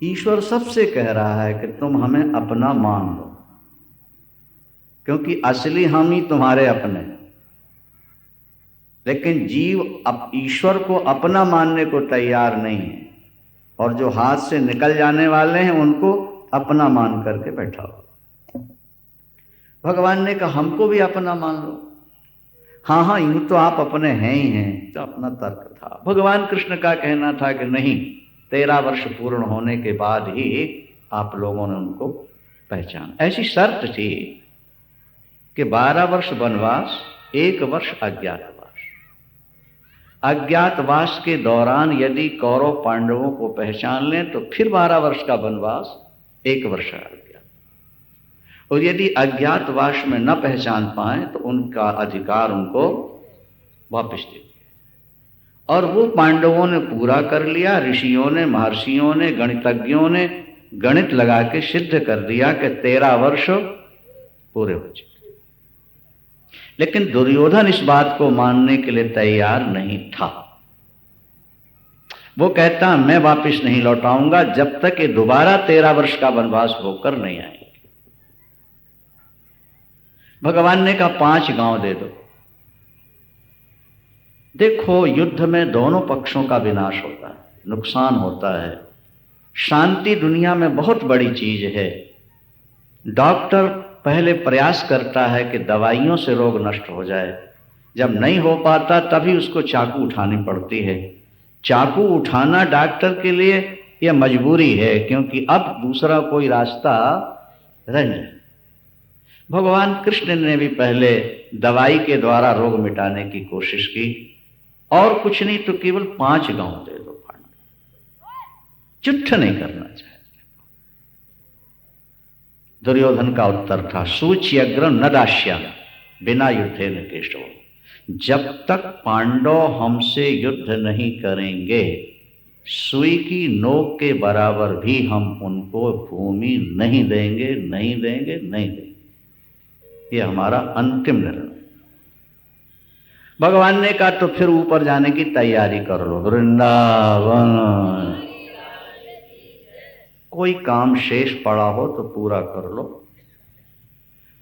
ईश्वर सबसे कह रहा है कि तुम हमें अपना मान लो, क्योंकि असली हम ही तुम्हारे अपने। लेकिन जीव अब ईश्वर को अपना मानने को तैयार नहीं है, और जो हाथ से निकल जाने वाले हैं उनको अपना मान करके बैठा हो। भगवान ने कहा हमको भी अपना मान लो। हाँ हाँ, यूं तो आप अपने हैं ही हैं, तो अपना तर्क था। भगवान कृष्ण का कहना था कि नहीं, 13 वर्ष पूर्ण होने के बाद ही आप लोगों ने उनको पहचाना। ऐसी शर्त थी कि 12 वर्ष वनवास, 1 वर्ष अज्ञातवास। अज्ञातवास के दौरान यदि कौरव पांडवों को पहचान लें तो फिर 12 वर्ष का वनवास, 1 वर्ष अज्ञात। और यदि अज्ञातवास में न पहचान पाए तो उनका अधिकार उनको वापस दे दिया। और वो पांडवों ने पूरा कर लिया। ऋषियों ने, महर्षियों ने, गणितज्ञों ने गणित लगा के सिद्ध कर दिया कि 13 वर्ष पूरे हो चुके। लेकिन दुर्योधन इस बात को मानने के लिए तैयार नहीं था। वो कहता मैं वापस नहीं लौटाऊंगा जब तक ये दोबारा 13 वर्ष का वनवास होकर नहीं आएंगे। भगवान ने कहा 5 गांव दे दो। देखो, युद्ध में दोनों पक्षों का विनाश होता है, नुकसान होता है। शांति दुनिया में बहुत बड़ी चीज है। डॉक्टर पहले प्रयास करता है कि दवाइयों से रोग नष्ट हो जाए। जब नहीं हो पाता तभी उसको चाकू उठानी पड़ती है। चाकू उठाना डॉक्टर के लिए यह मजबूरी है, क्योंकि अब दूसरा कोई रास्ता रह नहीं। भगवान कृष्ण ने भी पहले दवाई के द्वारा रोग मिटाने की कोशिश की, और कुछ नहीं तो केवल 5 गांव दे दो। युद्ध नहीं करना चाहिए। दुर्योधन का उत्तर था सूच्यग्र न दास्यामि बिना युद्धे न केशव। जब तक पांडव हमसे युद्ध नहीं करेंगे, सुई की नोक के बराबर भी हम उनको भूमि नहीं देंगे, नहीं देंगे, नहीं देंगे। ये हमारा अंतिम निर्णय। भगवान ने कहा तो फिर ऊपर जाने की तैयारी कर लो, वृंदावन। कोई काम शेष पड़ा हो तो पूरा कर लो।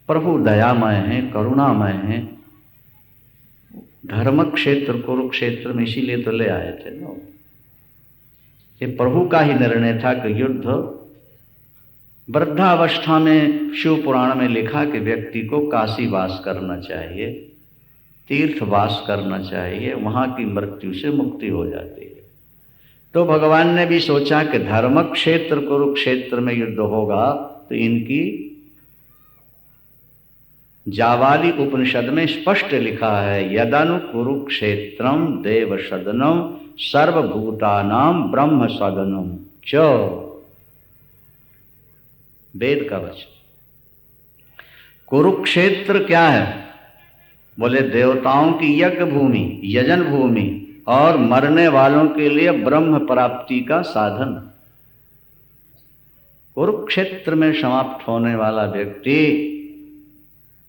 प्रभु दयामय हैं, करुणामय हैं। धर्म क्षेत्र कुरुक्षेत्र में इसीलिए तो ले आए थे ना। ये प्रभु का ही निर्णय था कि युद्ध। वृद्धावस्था में शिव पुराण में लिखा कि व्यक्ति को काशी वास करना चाहिए, तीर्थवास करना चाहिए, वहां की मृत्यु से मुक्ति हो जाती है। तो भगवान ने भी सोचा कि धर्म क्षेत्र कुरुक्षेत्र में युद्ध होगा तो इनकी जावाली उपनिषद में स्पष्ट लिखा है, यदनु कुरुक्षेत्रम देव सदनम सर्वभूतानाम ब्रह्म सदनम च। वेद का वचन। कुरुक्षेत्र क्या है? बोले देवताओं की यज्ञ भूमि, यजन भूमि, और मरने वालों के लिए ब्रह्म प्राप्ति का साधन। कुरुक्षेत्र में समाप्त होने वाला व्यक्ति,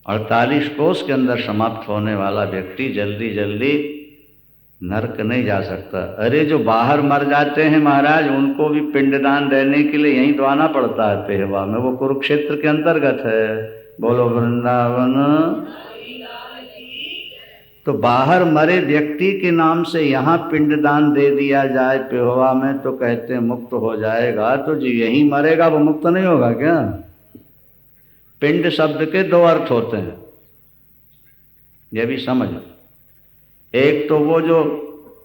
48 कोस के अंदर समाप्त होने वाला व्यक्ति जल्दी जल्दी नरक नहीं जा सकता। अरे जो बाहर मर जाते हैं महाराज, उनको भी पिंडदान देने के लिए यहीं तो आना पड़ता है पेहवा में। वो कुरुक्षेत्र के अंतर्गत है। बोलो वृंदावन। तो बाहर मरे व्यक्ति के नाम से यहाँ पिंडदान दे दिया जाए पेहवा में, तो कहते हैं मुक्त हो जाएगा। तो जो यहीं मरेगा वो मुक्त नहीं होगा क्या? पिंड शब्द के 2 अर्थ होते हैं, ये भी समझ। एक तो वो जो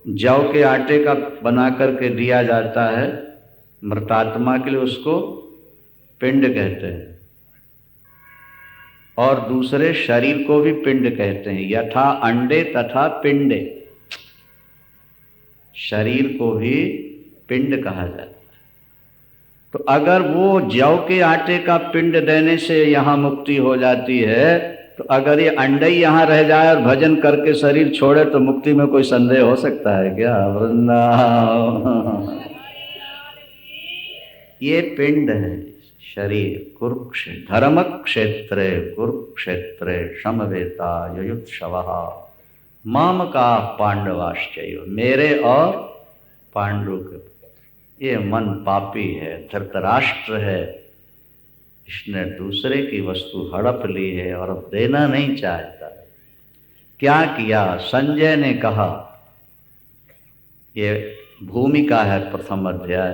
जौ के आटे का बना करके दिया जाता है मृतात्मा के लिए, उसको पिंड कहते हैं। और दूसरे शरीर को भी पिंड कहते हैं। यथा अंडे तथा पिंडे, शरीर को भी पिंड कहा जाता है। तो अगर वो जौ के आटे का पिंड देने से यहाँ मुक्ति हो जाती है, तो अगर ये अंडे ही यहाँ रह जाए और भजन करके शरीर छोड़े तो मुक्ति में कोई संदेह हो सकता है क्या? वृंदावन। ये पिंड है शरीर। कुरुक्षेत्र धर्म क्षेत्रे कुरुक्षेत्रे समवेता युयुत्सवः माम का पांडवाश्चैव। मेरे और पांडु के। ये मन पापी है, धृतराष्ट्र है, इसने दूसरे की वस्तु हड़प ली है और अब देना नहीं चाहता। क्या किया? संजय ने कहा, ये भूमिका है प्रथम अध्याय,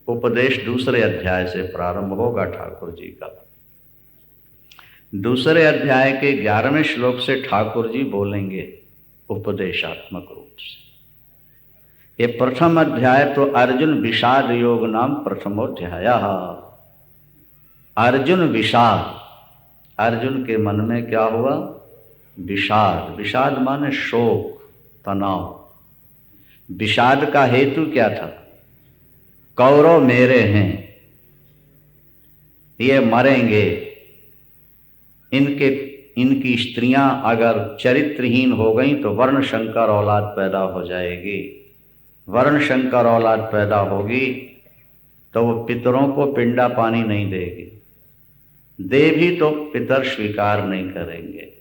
उपदेश दूसरे अध्याय से प्रारंभ होगा ठाकुर जी का। दूसरे अध्याय के 11वें श्लोक से ठाकुर जी बोलेंगे उपदेशात्मक रूप से। ये प्रथम अध्याय तो अर्जुन विषाद योग नाम प्रथमोध्याय। अर्जुन विषाद, अर्जुन के मन में क्या हुआ? विषाद। विषाद माने शोक, तनाव। विषाद का हेतु क्या था? कौरव मेरे हैं, ये मरेंगे, इनकी स्त्रियां अगर चरित्रहीन हो गई तो वर्ण शंकर औलाद पैदा हो जाएगी। वर्ण शंकर औलाद पैदा होगी तो वो पितरों को पिंडा पानी नहीं देगी, दे भी तो पितर स्वीकार नहीं करेंगे।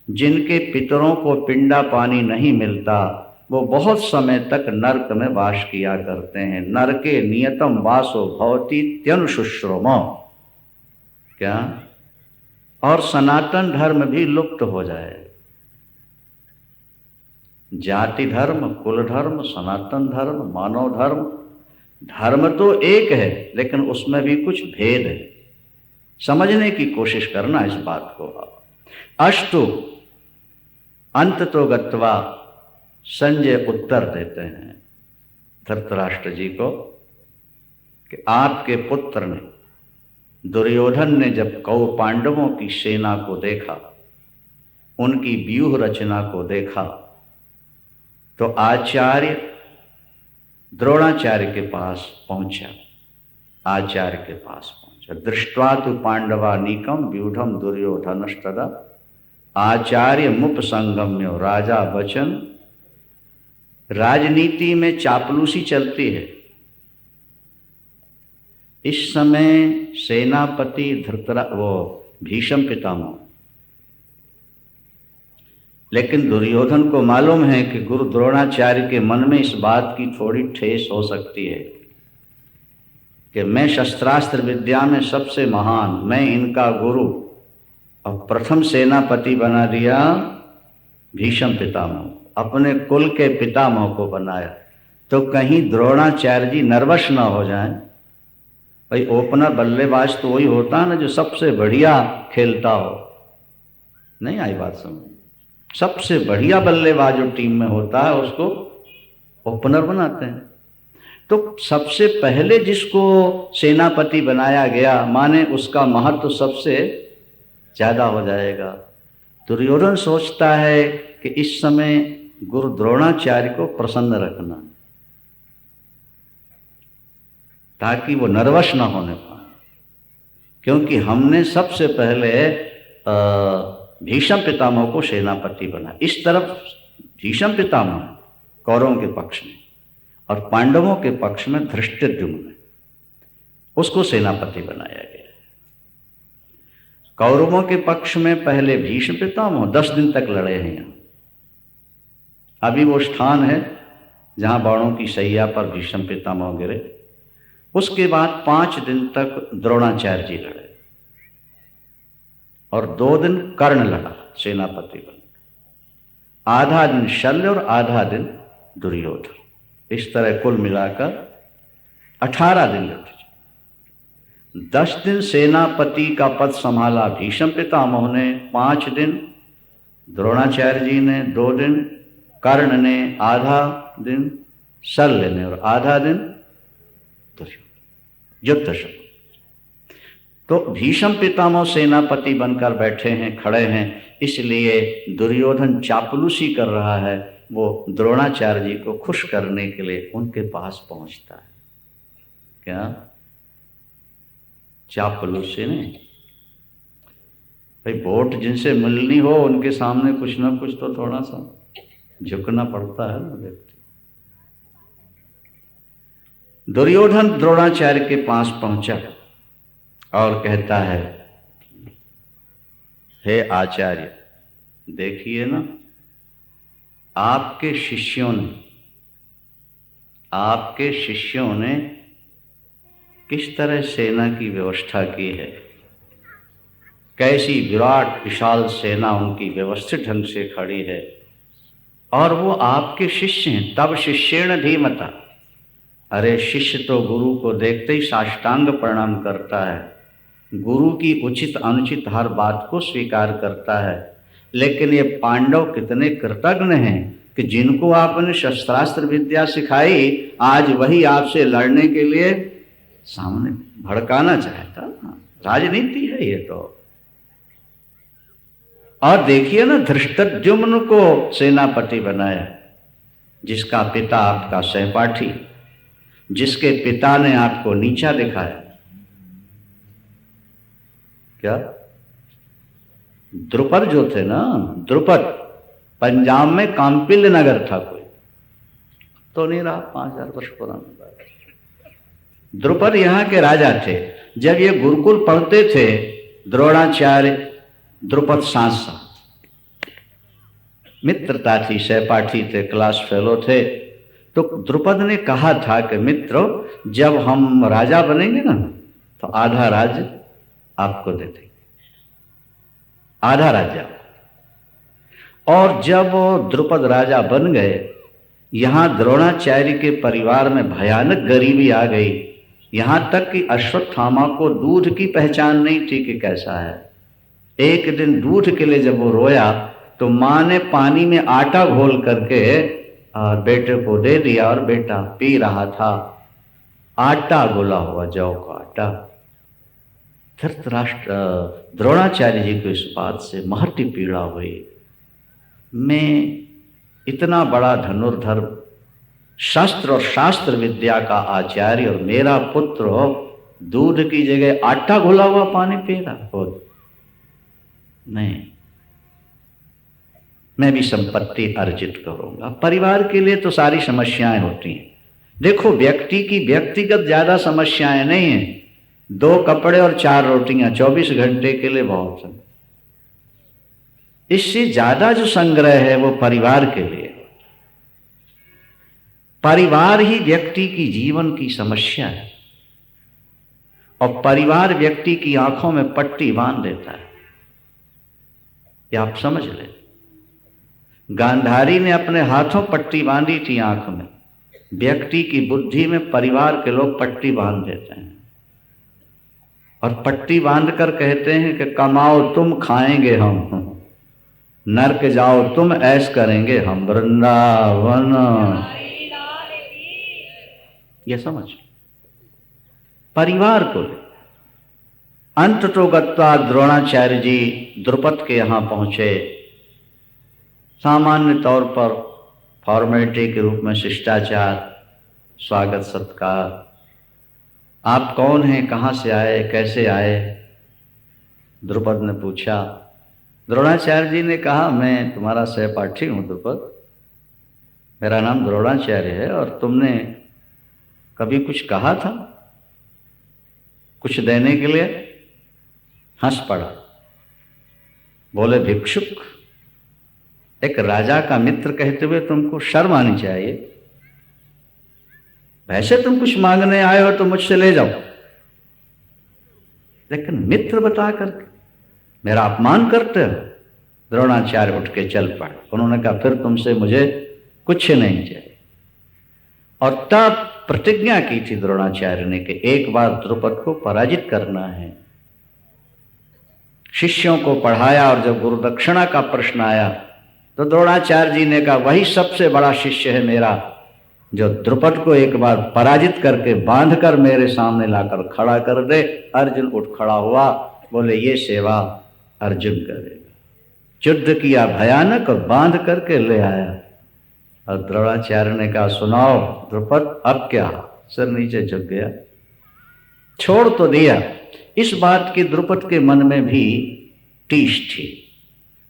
जिनके पितरों को पिंडा पानी नहीं मिलता वो बहुत समय तक नरक में वास किया करते हैं। नरके नियतम वासो भवति त्यनुशुश्रुम। क्या? और सनातन धर्म भी लुप्त हो जाए। जाति धर्म, कुल धर्म, सनातन धर्म, मानव धर्म, धर्म तो एक है लेकिन उसमें भी कुछ भेद है। समझने की कोशिश करना इस बात को। अस्तु अंत तो गत्वा संजय उत्तर देते हैं धृतराष्ट्र जी को कि आपके पुत्र ने, दुर्योधन ने जब कौरव पांडवों की सेना को देखा, उनकी व्यूह रचना को देखा, तो आचार्य द्रोणाचार्य के पास पहुंचा। आचार्य के पास पहुंचा। दृष्ट्वा तु पांडवानीकम व्यूढ़म दुर्योधनस्तदा आचार्य मुपसंगम्यो। राजा वचन। राजनीति में चापलूसी चलती है। इस समय सेनापति भीष्म पितामह, लेकिन दुर्योधन को मालूम है कि गुरु द्रोणाचार्य के मन में इस बात की थोड़ी ठेस हो सकती है कि मैं शस्त्रास्त्र विद्या में सबसे महान, मैं इनका गुरु, और प्रथम सेनापति बना दिया भीष्म पितामह, अपने कुल के पितामह को बनाया, तो कहीं द्रोणाचार्य जी नर्वस ना हो जाएं। भाई ओपनर बल्लेबाज तो वही होता है ना जो सबसे बढ़िया खेलता हो। नहीं आई बात समझ? सबसे बढ़िया बल्लेबाज जो टीम में होता है उसको ओपनर बनाते हैं। तो सबसे पहले जिसको सेनापति बनाया गया माने उसका महत्व सबसे ज्यादा हो जाएगा। दुर्योधन सोचता है कि इस समय गुरु द्रोणाचार्य को प्रसन्न रखना ताकि वो नर्वस ना होने पाए, क्योंकि हमने सबसे पहले भीष्म पितामह को सेनापति बना। इस तरफ भीष्म पितामह कौरवों के पक्ष में और पांडवों के पक्ष में धृष्टद्युम्न, उसको सेनापति बनाया गया। कौरवों के पक्ष में पहले भीष्म पितामह 10 दिन तक लड़े हैं। यहाँ अभी वो स्थान है जहां बाणों की सैया पर भीष्म पितामह गिरे। उसके बाद 5 दिन तक द्रोणाचार्य जी लड़े और 2 दिन कर्ण लड़ा सेनापति बन। आधा दिन शल्य और आधा दिन दुर्योधन। इस तरह कुल मिलाकर 18 दिन लड़े। 10 दिन सेनापति का पद संभाला भीष्म पितामह ने, 5 दिन द्रोणाचार्य जी ने, 2 दिन कर्ण ने, आधा दिन शल्य ने और आधा दिन दुर्योधन। युद्ध शुरू। तो भीष्म पितामह सेनापति बनकर बैठे हैं, खड़े हैं, इसलिए दुर्योधन चापलूसी कर रहा है। वो द्रोणाचार्य जी को खुश करने के लिए उनके पास पहुंचता है। क्या चापलूसी नहीं भाई, वोट जिनसे मिलनी हो उनके सामने कुछ ना कुछ तो थोड़ा सा झुकना पड़ता है ना व्यक्ति। दुर्योधन द्रोणाचार्य के पास पहुंचा और कहता है, हे आचार्य, देखिए ना, आपके शिष्यों ने आपके शिष्यों ने किस तरह सेना की व्यवस्था की है, कैसी विराट विशाल सेना उनकी व्यवस्थित ढंग से खड़ी है, और वो आपके शिष्य हैं। तब शिष्येण धीमता, अरे शिष्य तो गुरु को देखते ही साष्टांग प्रणाम करता है, गुरु की उचित अनुचित हर बात को स्वीकार करता है। लेकिन ये पांडव कितने कृतज्ञ हैं कि जिनको आपने शस्त्रास्त्र विद्या सिखाई, आज वही आपसे लड़ने के लिए सामने भड़काना चाहता। राजनीति है ये तो। और देखिए ना, धृष्टद्युम्न को सेनापति बनाया, जिसका पिता आपका सहपाठी, जिसके पिता ने आपको नीचा दिखाया। क्या द्रुपद जो थे ना, द्रुपद पंजाब में कांपिल्य नगर था, कोई तो नहीं रहा, 5000 वर्ष पुराना बात। द्रुपद यहां के राजा थे। जब ये गुरुकुल पढ़ते थे, द्रोणाचार्य द्रुपद सांसा मित्रता थी, सहपाठी थे, क्लास फेलो थे। तो द्रुपद ने कहा था कि मित्रों, जब हम राजा बनेंगे ना, तो आधा राज्य आपको दे देंगे, आधा राज्य। और जब द्रुपद राजा बन गए, यहां द्रोणाचार्य के परिवार में भयानक गरीबी आ गई, यहां तक कि अश्वत्थामा को दूध की पहचान नहीं थी कि कैसा है। एक दिन दूध के लिए जब वो रोया, तो मां ने पानी में आटा घोल करके और बेटे को दे दिया, और बेटा पी रहा था आटा घोला हुआ, जौ का आटा। धृतराष्ट्र द्रोणाचार्य जी को इस बात से महती पीड़ा हुई। मैं इतना बड़ा धनुर्धर, शास्त्र और शास्त्र विद्या का आचार्य, और मेरा पुत्र दूध की जगह आटा घुला हुआ पानी पी रहा हो। नहीं, मैं भी संपत्ति अर्जित करूंगा। परिवार के लिए तो सारी समस्याएं होती हैं। देखो, व्यक्ति की व्यक्तिगत ज्यादा समस्याएं नहीं हैं। 2 कपड़े और 4 रोटियां 24 घंटे के लिए बहुत है। इससे ज्यादा जो संग्रह है वो परिवार के लिए। परिवार ही व्यक्ति की जीवन की समस्या है, और परिवार व्यक्ति की आंखों में पट्टी बांध देता है। ये आप समझ लें। गांधारी ने अपने हाथों पट्टी बांधी थी आंख में। व्यक्ति की बुद्धि में परिवार के लोग पट्टी बांध देते हैं, और पट्टी बांधकर कहते हैं कि कमाओ तुम, खाएंगे हम, नरक जाओ तुम, ऐश करेंगे हम, वृंदावन। ये समझ परिवार को। अंत तो गत्वा द्रोणाचार्य जी द्रुपद के यहां पहुंचे। सामान्य तौर पर फॉर्मेलिटी के रूप में शिष्टाचार, स्वागत सत्कार, आप कौन हैं, कहाँ से आए, कैसे आए, द्रुपद ने पूछा। द्रोणाचार्य जी ने कहा, मैं तुम्हारा सहपाठी हूँ द्रुपद, मेरा नाम द्रोणाचार्य है, और तुमने कभी कुछ कहा था कुछ देने के लिए? हंस पड़ा, बोले भिक्षुक, एक राजा का मित्र कहते हुए तुमको शर्म आनी चाहिए। वैसे तुम कुछ मांगने आए हो तो मुझसे ले जाओ, लेकिन मित्र बता करके मेरा अपमान करते हो। द्रोणाचार्य उठ के चल पड़े। उन्होंने कहा, फिर तुमसे मुझे कुछ नहीं चाहिए। और तब प्रतिज्ञा की थी द्रोणाचार्य ने कि एक बार द्रुपद को पराजित करना है। शिष्यों को पढ़ाया, और जब गुरुदक्षिणा का प्रश्न आया तो द्रोणाचार्य जी ने कहा, वही सबसे बड़ा शिष्य है मेरा, जो द्रुपद को एक बार पराजित करके बांधकर मेरे सामने लाकर खड़ा कर दे। अर्जुन उठ खड़ा हुआ, बोले ये सेवा अर्जुन करेगा। युद्ध किया भयानक और बांध करके ले आया। और द्रोणाचार्य ने कहा, सुनाओ द्रुपद, अब क्या? सिर नीचे झुक गया, छोड़ तो दिया। इस बात की द्रुपद के मन में भी टीस थी।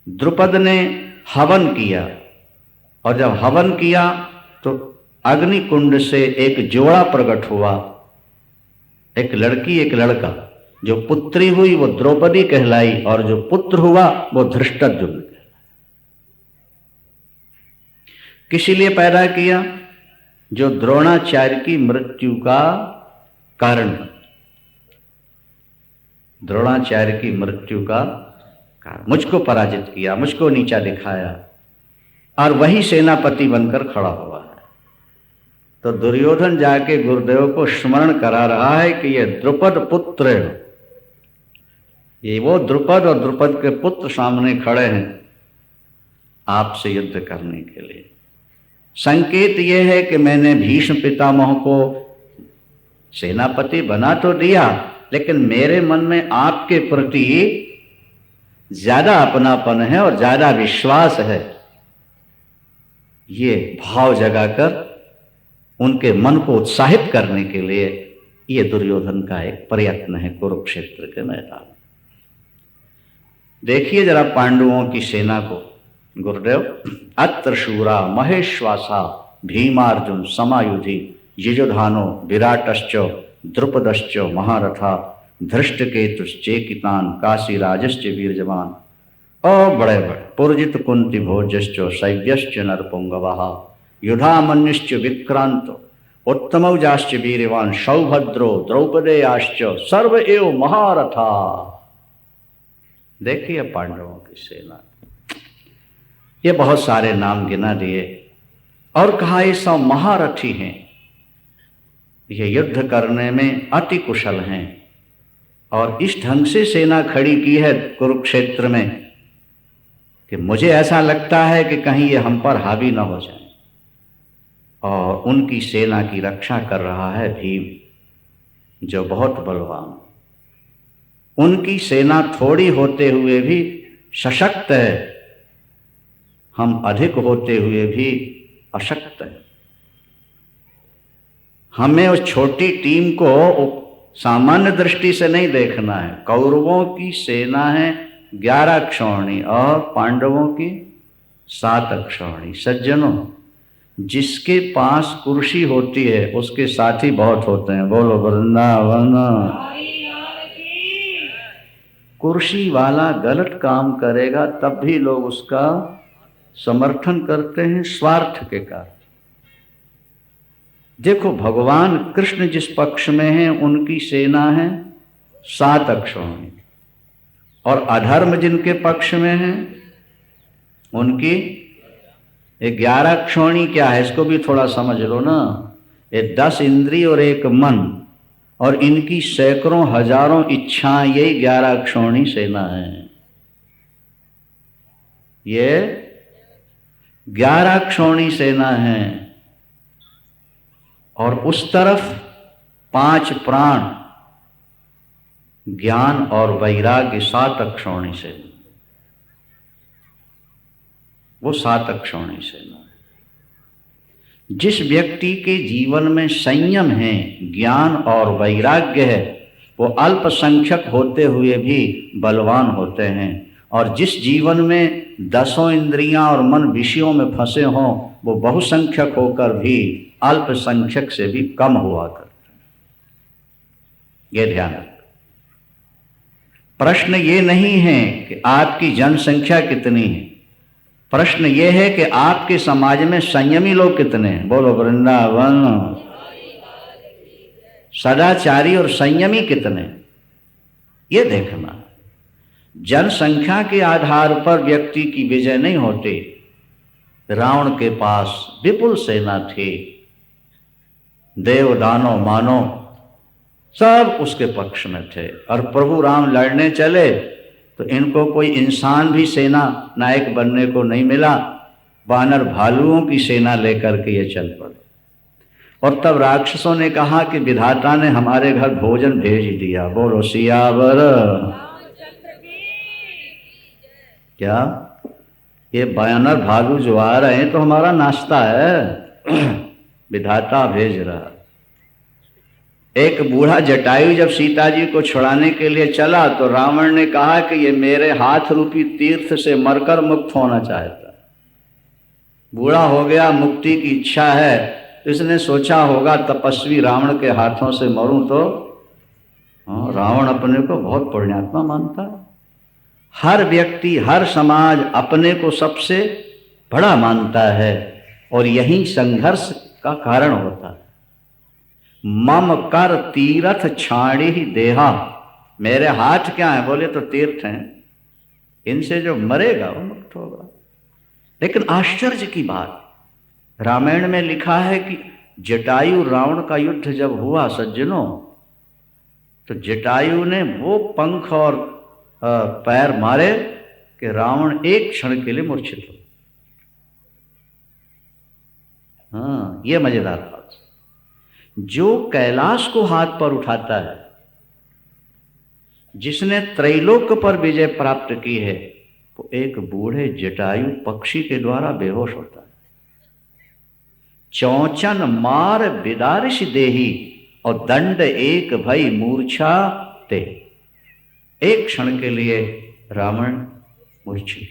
द्रुपद ने हवन किया, और जब हवन किया तो अग्नि कुंड से एक जोड़ा प्रकट हुआ, एक लड़की एक लड़का। जो पुत्री हुई वो द्रौपदी कहलाई, और जो पुत्र हुआ वो धृष्टद्युम्न कहलाया। किस लिए पैदा किया? जो द्रोणाचार्य की मृत्यु का कारण, द्रोणाचार्य की मृत्यु का कारण, मुझको पराजित किया, मुझको नीचा दिखाया, और वही सेनापति बनकर खड़ा हुआ है। तो दुर्योधन जाके गुरुदेव को स्मरण करा रहा है कि ये द्रुपद पुत्र, ये वो द्रुपद और द्रुपद के पुत्र सामने खड़े हैं आपसे युद्ध करने के लिए। संकेत ये है कि मैंने भीष्म पितामह को सेनापति बना तो दिया, लेकिन मेरे मन में आपके प्रति ज्यादा अपनापन है और ज्यादा विश्वास है। ये भाव जगाकर उनके मन को उत्साहित करने के लिए ये दुर्योधन का एक प्रयत्न है कुरुक्षेत्र के मैदान में। देखिए जरा पांडवों की सेना को। गुरुदेव, अत्र शूरा महेश्वासा भीमार्जुन समायुधि युजुधानो विराटश्च द्रुपदश्च महारथा धृष्टकेतुश्चेकितान काशीराजश्च वीरजवान बड़े बड़े पुरजित कुंती भोजश्च शैव्यश्च नरपुंगवः युधामन्युश्च विक्रांत उत्तमौजाश्च वीरवान सौभद्रो द्रौपदेयाश्च सर्व एव महारथा। देखिए पांडवों की सेना, ये बहुत सारे नाम गिना दिए और कहा ये सब महारथी हैं, ये युद्ध करने में अति कुशल हैं, और इस ढंग से सेना खड़ी की है कुरुक्षेत्र में कि मुझे ऐसा लगता है कि कहीं ये हम पर हावी न हो जाए। और उनकी सेना की रक्षा कर रहा है भीम, जो बहुत बलवान। उनकी सेना थोड़ी होते हुए भी सशक्त है, हम अधिक होते हुए भी अशक्त हैं। हमें उस छोटी टीम को सामान्य दृष्टि से नहीं देखना है। कौरवों की सेना है 11 अक्षौहिणी और पांडवों की 7 अक्षौहिणी। सज्जनों, जिसके पास कुर्सी होती है उसके साथी बहुत होते हैं। बोलो वृंदावन। कुर्सी वाला गलत काम करेगा तब भी लोग उसका समर्थन करते हैं स्वार्थ के कारण। देखो, भगवान कृष्ण जिस पक्ष में है उनकी सेना है 7 अक्षौहिणी, और अधर्म जिनके पक्ष में है उनकी 11 अक्षौहिणी। क्या है इसको भी थोड़ा समझ लो ना। ये 10 इंद्रिय और 1 मन, और इनकी सैकड़ों हजारों इच्छाएं, यही 11 अक्षौहिणी सेना है। ये 11 अक्षौहिणी सेना है, और उस तरफ 5 प्राण ज्ञान और वैराग्य 7 अक्षौहिणी सेना। वो 7 अक्षौहिणी सेना है। जिस व्यक्ति के जीवन में संयम है, ज्ञान और वैराग्य है, वो अल्पसंख्यक होते हुए भी बलवान होते हैं। और जिस जीवन में 10 इंद्रियां और मन विषयों में फंसे हों, वो बहुसंख्यक होकर भी अल्पसंख्यक से भी कम हुआ करते हैं। ये ध्यान रखो। प्रश्न ये नहीं है कि आपकी जनसंख्या कितनी है, प्रश्न ये है कि आपके समाज में संयमी लोग कितने हैं। बोलो वृंदावन। सदाचारी और संयमी कितने, ये देखना। जनसंख्या के आधार पर व्यक्ति की विजय नहीं होती। रावण के पास विपुल सेना थी, देव दानव मानव सब उसके पक्ष में थे, और प्रभु राम लड़ने चले तो इनको कोई इंसान भी सेना नायक बनने को नहीं मिला। वानर भालुओं की सेना लेकर के ये चल पड़े। और तब राक्षसों ने कहा कि विधाता ने हमारे घर भोजन भेज दिया। बोलो सियावर। क्या ये वानर भालू जो आ रहे हैं तो हमारा नाश्ता है, विधाता भेज रहा। एक बूढ़ा जटायु जब सीता जी को छुड़ाने के लिए चला तो रावण ने कहा कि ये मेरे हाथ रूपी तीर्थ से मरकर मुक्त होना चाहता है। बूढ़ा हो गया, मुक्ति की इच्छा है, तो इसने सोचा होगा तपस्वी रावण के हाथों से मरूं तो। रावण अपने को बहुत पुण्यात्मा मानता है। हर व्यक्ति, हर समाज अपने को सबसे बड़ा मानता है, और यही संघर्ष का कारण होता है। मम कर तीर्थ छाड़ी ही देहा, मेरे हाथ क्या है? बोले तो तीर्थ हैं, इनसे जो मरेगा वो मुक्त होगा। लेकिन आश्चर्य की बात, रामायण में लिखा है कि जटायु रावण का युद्ध जब हुआ सज्जनों, तो जटायु ने वो पंख और पैर मारे कि रावण एक क्षण के लिए मूर्छित हो। हाँ, ये मजेदार बात। जो कैलाश को हाथ पर उठाता है, जिसने त्रैलोक पर विजय प्राप्त की है, वो एक बूढ़े जटायु पक्षी के द्वारा बेहोश होता है। चौचन मार बिदारिश देही और दंड एक भई मूर्छा ते। एक क्षण के लिए रावण मूर्छित।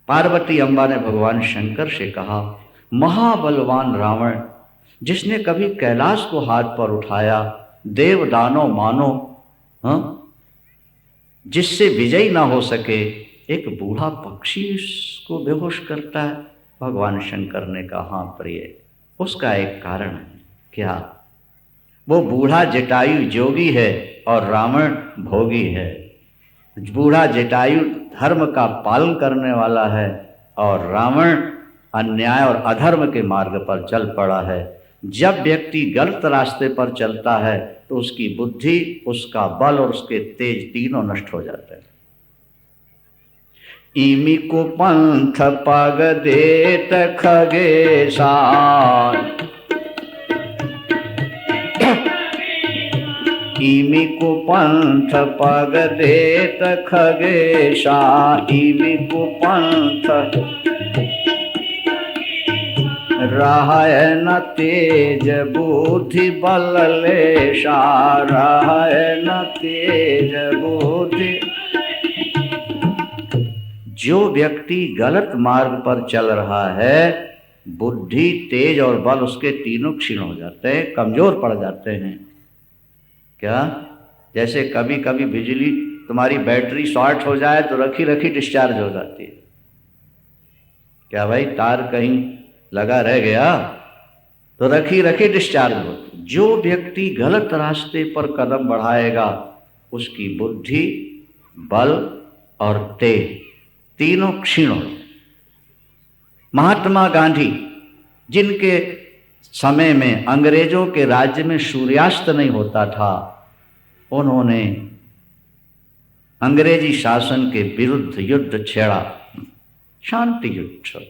पार्वती अम्बा ने भगवान शंकर से कहा, महाबलवान रावण, जिसने कभी कैलाश को हाथ पर उठाया, देव दानव मानो, जिससे विजय ना हो सके, एक बूढ़ा पक्षी इसको बेहोश करता है। भगवान शंकर ने कहा, हाँ प्रिय, उसका एक कारण है। क्या? वो बूढ़ा जटायु जोगी है और रावण भोगी है। बूढ़ा जटायु धर्म का पालन करने वाला है और रावण अन्याय और अधर्म के मार्ग पर चल पड़ा है। जब व्यक्ति गलत रास्ते पर चलता है तो उसकी बुद्धि, उसका बल और उसके तेज तीनों नष्ट हो जाते हैं। इमी को पंथ पग देत खगेशा, इमी को पंथ पग देत खगेशा, इमी को पंथ रहय न तेज बुद्धि बल लेशा, रहय न तेज बुद्धि। जो व्यक्ति गलत मार्ग पर चल रहा है, बुद्धि, तेज और बल उसके तीनों क्षीण हो जाते हैं, कमजोर पड़ जाते हैं। क्या? जैसे कभी कभी बिजली, तुम्हारी बैटरी शॉर्ट हो जाए तो रखी रखी डिस्चार्ज हो जाती है। क्या भाई, तार कहीं लगा रह गया तो रखी रखी डिस्चार्ज होती। जो व्यक्ति गलत रास्ते पर कदम बढ़ाएगा, उसकी बुद्धि, बल और तेज तीनों क्षीण हो। महात्मा गांधी, जिनके समय में अंग्रेजों के राज्य में सूर्यास्त नहीं होता था, उन्होंने अंग्रेजी शासन के विरुद्ध युद्ध छेड़ा, शांति युद्ध।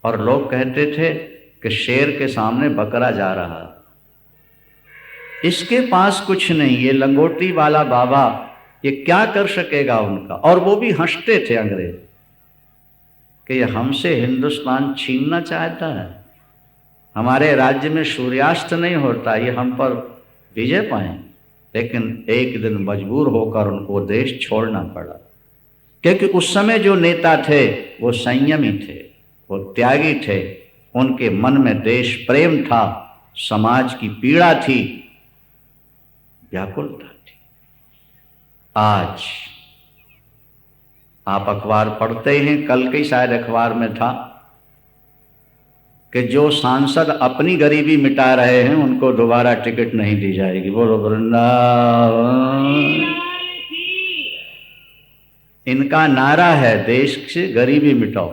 और लोग कहते थे कि शेर के सामने बकरा जा रहा, इसके पास कुछ नहीं, ये लंगोटी वाला बाबा ये क्या कर सकेगा उनका। और वो भी हंसते थे अंग्रेज कि ये हमसे हिंदुस्तान छीनना चाहता है, हमारे राज्य में सूर्यास्त नहीं होता, ये हम पर विजय पाए। लेकिन एक दिन मजबूर होकर उनको देश छोड़ना पड़ा, क्योंकि उस समय जो नेता थे वो संयमी थे, वो त्यागी थे, उनके मन में देश प्रेम था, समाज की पीड़ा थी, व्याकुलता थी। आज आप अखबार पढ़ते हैं, कल के शायद अखबार में था कि जो सांसद अपनी गरीबी मिटा रहे हैं उनको दोबारा टिकट नहीं दी जाएगी। बोलो वृंदावन। इनका नारा है देश से गरीबी मिटाओ।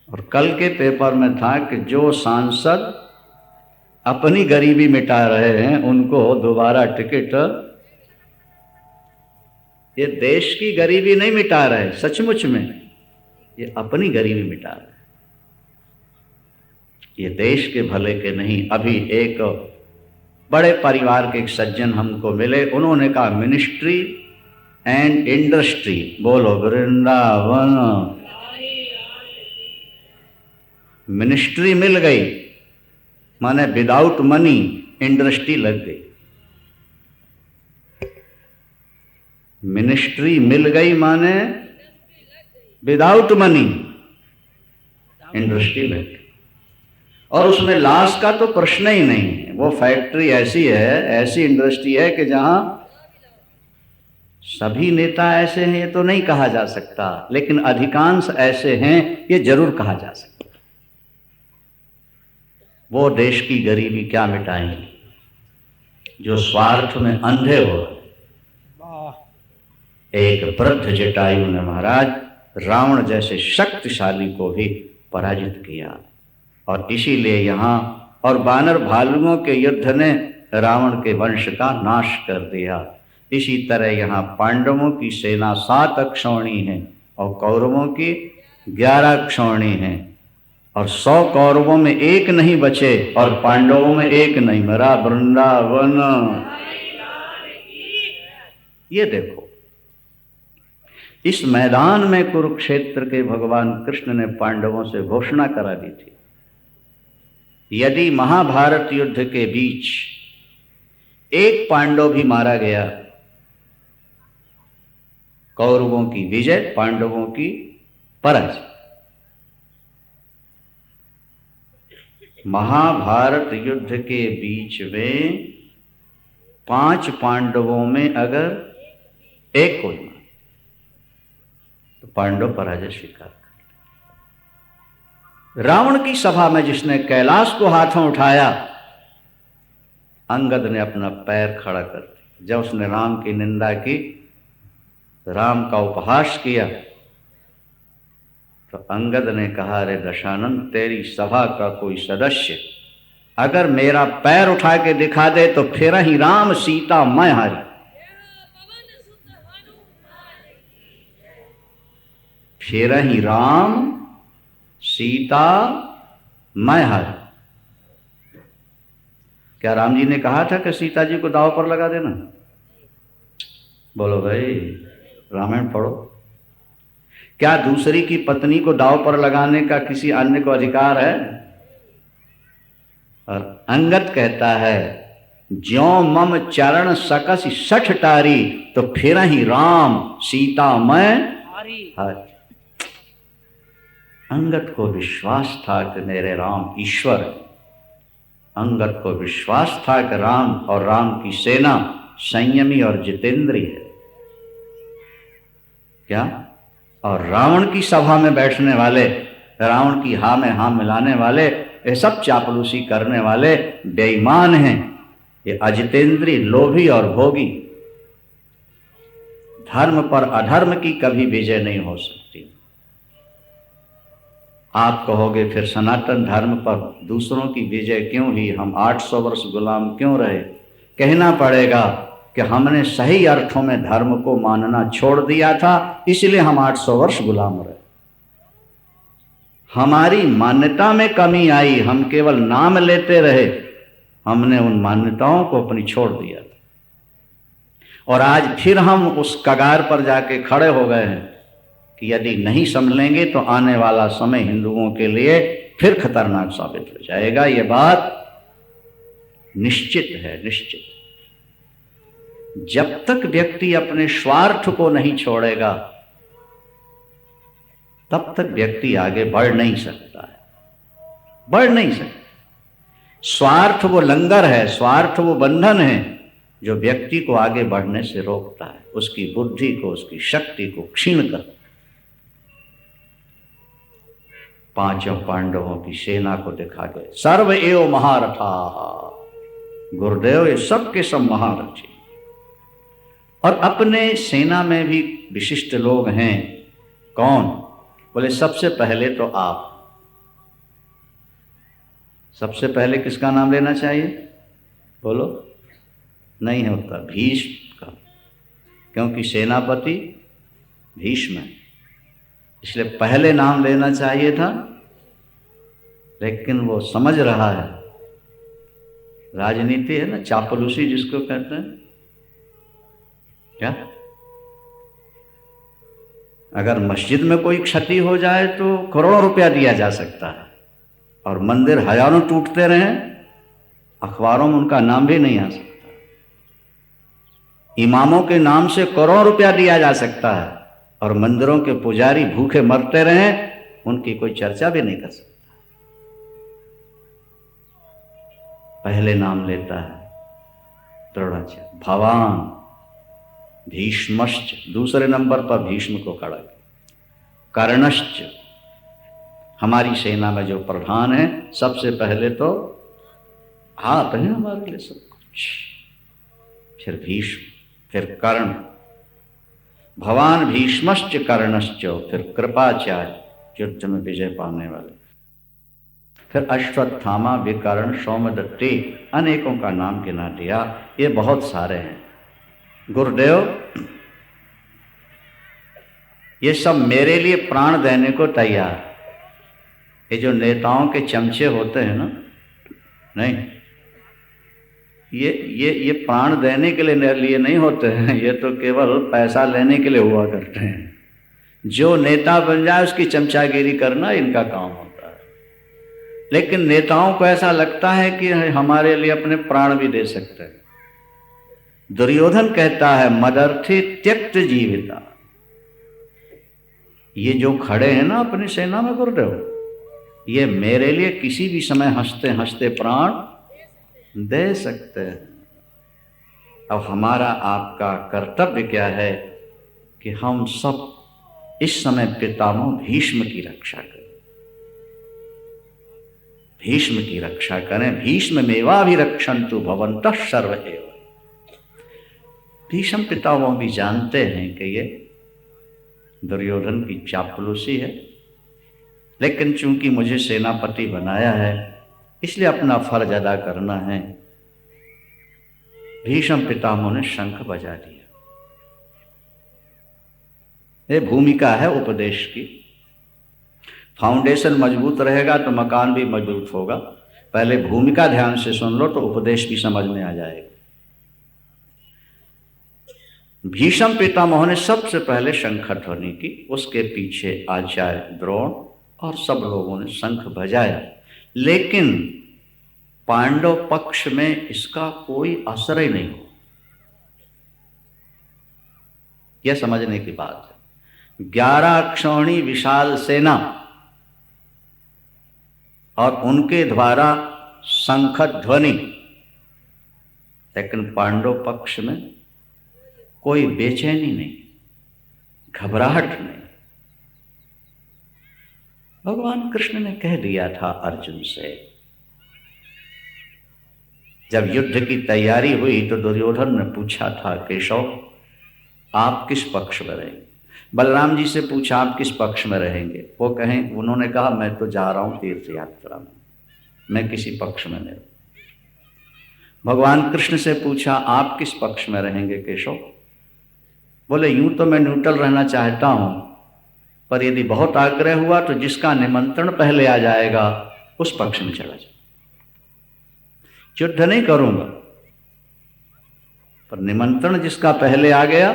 और कल के पेपर में था कि जो सांसद अपनी गरीबी मिटा रहे हैं उनको दोबारा टिकट। ये देश की गरीबी नहीं मिटा रहे, सचमुच में ये अपनी गरीबी मिटा रहे, ये देश के भले के नहीं। अभी एक बड़े परिवार के एक सज्जन हमको मिले, उन्होंने कहा मिनिस्ट्री एंड इंडस्ट्री। बोलो वृंदावन। मिनिस्ट्री मिल गई माने विदाउट मनी इंडस्ट्री लग गई, मिनिस्ट्री मिल गई माने विदाउट मनी इंडस्ट्री लग गई। और उसमें लॉस का तो प्रश्न ही नहीं है। वो फैक्ट्री ऐसी है, ऐसी इंडस्ट्री है कि जहां सभी नेता ऐसे हैं ये तो नहीं कहा जा सकता, लेकिन अधिकांश ऐसे हैं ये जरूर कहा जा सकता। वो देश की गरीबी क्या मिटाएंगे जो स्वार्थ में अंधे हो। एक वृद्ध जटायु ने महाराज रावण जैसे शक्तिशाली को भी पराजित किया, और इसीलिए यहाँ और वानर भालुओं के युद्ध ने रावण के वंश का नाश कर दिया। इसी तरह यहाँ पांडवों की सेना 7 अक्षौणी है और कौरवों की 11 अक्षौणी है, और 100 कौरवों में 1 नहीं बचे और पांडवों में 1 नहीं मरा। वृंदावन। ये देखो, इस मैदान में कुरुक्षेत्र के भगवान कृष्ण ने पांडवों से घोषणा करा दी थी, यदि महाभारत युद्ध के बीच एक पांडव भी मारा गया, कौरवों की विजय, पांडवों की पराजय। महाभारत युद्ध के बीच में 5 पांडवों में अगर एक कोई मारा तो पांडव पराजय स्वीकार कर। रावण की सभा में जिसने कैलाश को हाथों उठाया, अंगद ने अपना पैर खड़ा कर दिया। जब उसने राम की निंदा की, राम का उपहास किया, तो अंगद ने कहा, अरे दशानंद, तेरी सभा का कोई सदस्य अगर मेरा पैर उठा के दिखा दे तो फिर ही राम सीता मैं हारी। फिर ही राम सीता मैं हारी। क्या राम जी ने कहा था कि सीता जी को दांव पर लगा देना? बोलो भाई, रामायण पढ़ो। क्या दूसरी की पत्नी को दांव पर लगाने का किसी अन्य को अधिकार है? और अंगद कहता है, ज्यों मम चरण सकस 60 टारी, तो फिर ही राम सीता मैं हारी। अंगद को विश्वास था कि मेरे राम ईश्वर है। अंगद को विश्वास था कि राम और राम की सेना संयमी और जितेंद्रीय है। क्या? और रावण की सभा में बैठने वाले, रावण की हाँ में हाँ मिलाने वाले, ये सब चापलूसी करने वाले बेईमान हैं। ये अजितेंद्रीय, लोभी और भोगी। धर्म पर अधर्म की कभी विजय नहीं हो सकती। आप कहोगे फिर सनातन धर्म पर दूसरों की विजय क्यों हुई, हम 800 वर्ष गुलाम क्यों रहे? कहना पड़ेगा कि हमने सही अर्थों में धर्म को मानना छोड़ दिया था, इसलिए हम 800 वर्ष गुलाम रहे। हमारी मान्यता में कमी आई, हम केवल नाम लेते रहे, हमने उन मान्यताओं को अपनी छोड़ दिया था। और आज फिर हम उस कगार पर जाके खड़े हो गए हैं कि यदि नहीं संभलेंगे तो आने वाला समय हिंदुओं के लिए फिर खतरनाक साबित हो जाएगा। ये बात निश्चित है, निश्चित। जब तक व्यक्ति अपने स्वार्थ को नहीं छोड़ेगा तब तक व्यक्ति आगे बढ़ नहीं सकता है, बढ़ नहीं सकता। स्वार्थ वो लंगर है, स्वार्थ वो बंधन है जो व्यक्ति को आगे बढ़ने से रोकता है, उसकी बुद्धि को, उसकी शक्ति को क्षीण कर। 5 पांडवों की सेना को दिखा गए, सर्व एव महारथा। गुरुदेव ये सब के सब महारथी। और अपने सेना में भी विशिष्ट लोग हैं। कौन? बोले सबसे पहले तो आप। सबसे पहले किसका नाम लेना चाहिए? बोलो। नहीं होता, भीष्म का, क्योंकि सेनापति भीष्म है, इसलिए पहले नाम लेना चाहिए था। लेकिन वो समझ रहा है, राजनीति है ना, चापलूसी जिसको कहते हैं। क्या? अगर मस्जिद में कोई क्षति हो जाए तो करोड़ों रुपया दिया जा सकता है, और मंदिर हजारों टूटते रहें, अखबारों में उनका नाम भी नहीं आ सकता। इमामों के नाम से करोड़ों रुपया दिया जा सकता है, और मंदिरों के पुजारी भूखे मरते रहें, उनकी कोई चर्चा भी नहीं कर सकता। पहले नाम लेता है द्रोणाचार्य, भवान, भीष्मश्च, दूसरे नंबर पर भीष्म को खड़ा किया। कर्णश्च, हमारी सेना में जो प्रधान है, सबसे पहले तो आप हैं हमारे लिए सब कुछ। फिर भीष्म, फिर कर्ण, भवान भीष्मश्च कर्णश्च, फिर कृपाचार्य युद्ध में विजय पाने वाले, फिर अश्वत्थामा, विकर्ण, सौमदत्ते, अनेकों का नाम गिना दिया। ये बहुत सारे हैं। गुरुदेव ये सब मेरे लिए प्राण देने को तैयार। ये जो नेताओं के चमचे होते हैं ना, नहीं, ये प्राण देने के लिए नहीं होते हैं, ये तो केवल पैसा लेने के लिए हुआ करते हैं। जो नेता बन जाए उसकी चमचागिरी करना इनका काम होता है। लेकिन नेताओं को ऐसा लगता है कि हमारे लिए अपने प्राण भी दे सकते हैं। दुर्योधन कहता है मदर्थी त्यक्त जीविता। ये जो खड़े हैं ना अपनी सेना में गुरुदेव, ये मेरे लिए किसी भी समय हंसते हंसते प्राण दे सकते हैं। अब हमारा आपका कर्तव्य क्या है कि हम सब इस समय पितामह भीष्म की रक्षा करें, भीष्म की रक्षा करें। भीष्म मेवाभिरक्षन्तु भवन्तः सर्व एव। भीष्म पितामह भी जानते हैं कि ये दुर्योधन की चापलूसी है, लेकिन चूंकि मुझे सेनापति बनाया है इसलिए अपना फर्ज अदा करना है। भीष्म पितामह ने शंख बजा दिया। ये भूमिका है उपदेश की। फाउंडेशन मजबूत रहेगा तो मकान भी मजबूत होगा। पहले भूमिका ध्यान से सुन लो तो उपदेश भी समझ में आ जाएगा। भीष्म पितामह ने सबसे पहले शंख ध्वनि की, उसके पीछे आचार्य द्रोण और सब लोगों ने शंख बजाया, लेकिन पांडव पक्ष में इसका कोई असर ही नहीं हुआ। यह समझने की बात है। 11 अक्षौणी विशाल सेना और उनके द्वारा शंख ध्वनि, लेकिन पांडव पक्ष में कोई बेचैनी नहीं, घबराहट नहीं। भगवान कृष्ण ने कह दिया था अर्जुन से, जब युद्ध की तैयारी हुई तो दुर्योधन ने पूछा था केशव आप किस पक्ष में रहेंगे। बलराम जी से पूछा आप किस पक्ष में रहेंगे। वो कहें, उन्होंने कहा मैं तो जा रहा हूं तीर्थ यात्रा में, मैं किसी पक्ष में नहीं। भगवान कृष्ण से पूछा आप किस पक्ष में रहेंगे केशव। बोले यूं तो मैं न्यूट्रल रहना चाहता हूं, पर यदि बहुत आग्रह हुआ तो जिसका निमंत्रण पहले आ जाएगा उस पक्ष में चला जाए। युद्ध नहीं करूंगा, पर निमंत्रण जिसका पहले आ गया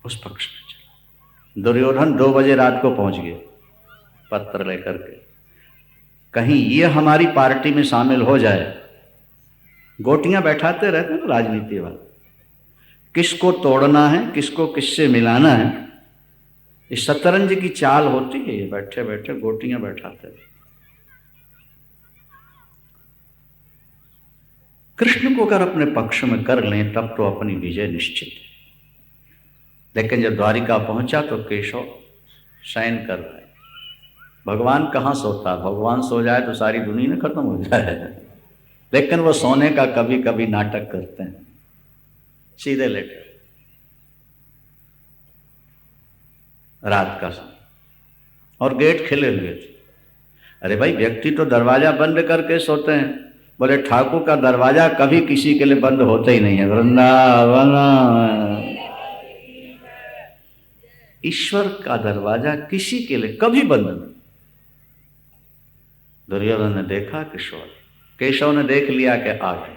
उस पक्ष में चला। दुर्योधन 2 बजे रात को पहुंच गए पत्र लेकर के, कहीं ये हमारी पार्टी में शामिल हो जाए। गोटियां बैठाते रहते हैं राजनीति वाले, किसको तोड़ना है, किसको किससे मिलाना है। इस शतरंज की चाल होती है, ये बैठे बैठे गोटियां बैठाते हैं। कृष्ण को अगर अपने पक्ष में कर लें तब तो अपनी विजय निश्चित है। लेकिन जब द्वारिका पहुंचा तो केशव शयन कर रहा है। भगवान कहाँ सोता, भगवान सो जाए तो सारी दुनिया खत्म हो जाए, लेकिन वो सोने का कभी कभी नाटक करते हैं, सीधे लेटे रात का समय, और गेट खिले हुए थे। अरे भाई व्यक्ति तो दरवाजा बंद करके सोते हैं। बोले ठाकुर का दरवाजा कभी किसी के लिए बंद होता ही नहीं है। वृंदावन ईश्वर का दरवाजा किसी के लिए कभी बंद नहीं। दुर्योधन ने देखा केशव ने देख लिया कि आ गए,